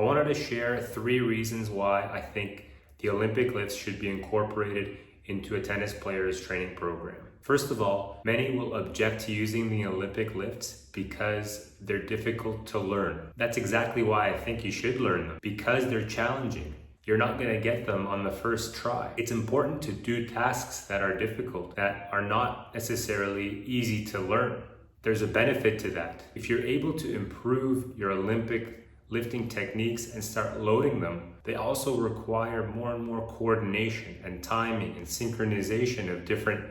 I wanted to share 3 reasons why I think the Olympic lifts should be incorporated into a tennis player's training program. First of all, many will object to using the Olympic lifts because they're difficult to learn. That's exactly why I think you should learn them, because they're challenging. You're not going to get them on the first try. It's important to do tasks that are difficult, that are not necessarily easy to learn. There's a benefit to that. If you're able to improve your Olympic lifting techniques and start loading them, they also require more and more coordination and timing and synchronization of different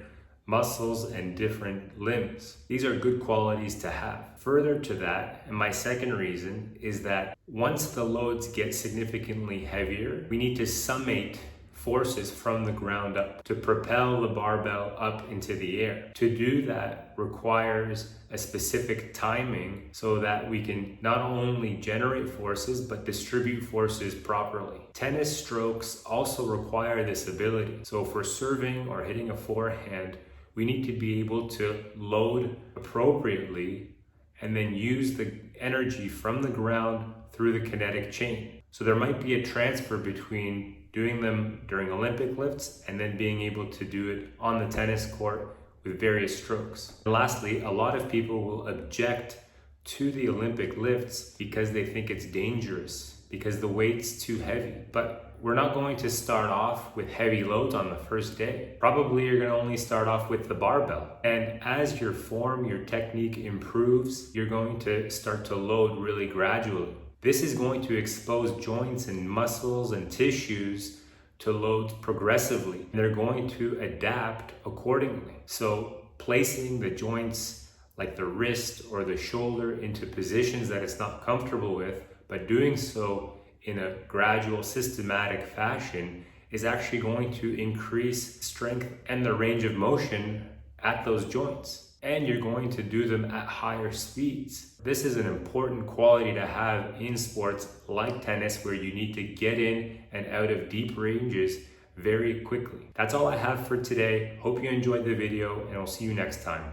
muscles and different limbs. These are good qualities to have. Further to that, and my second reason, is that once the loads get significantly heavier, we need to summate forces from the ground up to propel the barbell up into the air. To do that requires a specific timing so that we can not only generate forces but distribute forces properly. Tennis strokes also require this ability. So if we're serving or hitting a forehand, we need to be able to load appropriately and then use the energy from the ground through the kinetic chain. So there might be a transfer between doing them during Olympic lifts and then being able to do it on the tennis court with various strokes. And lastly, a lot of people will object to the Olympic lifts because they think it's dangerous, because the weight's too heavy. But we're not going to start off with heavy loads on the first day. Probably you're going to only start off with the barbell. And as your form, your technique improves, you're going to start to load really gradually. This is going to expose joints and muscles and tissues to loads progressively. They're going to adapt accordingly. So placing the joints like the wrist or the shoulder into positions that it's not comfortable with, but doing so in a gradual, systematic fashion is actually going to increase strength and the range of motion at those joints. And you're going to do them at higher speeds. This is an important quality to have in sports like tennis, where you need to get in and out of deep ranges very quickly. That's all I have for today. Hope you enjoyed the video, and I'll see you next time.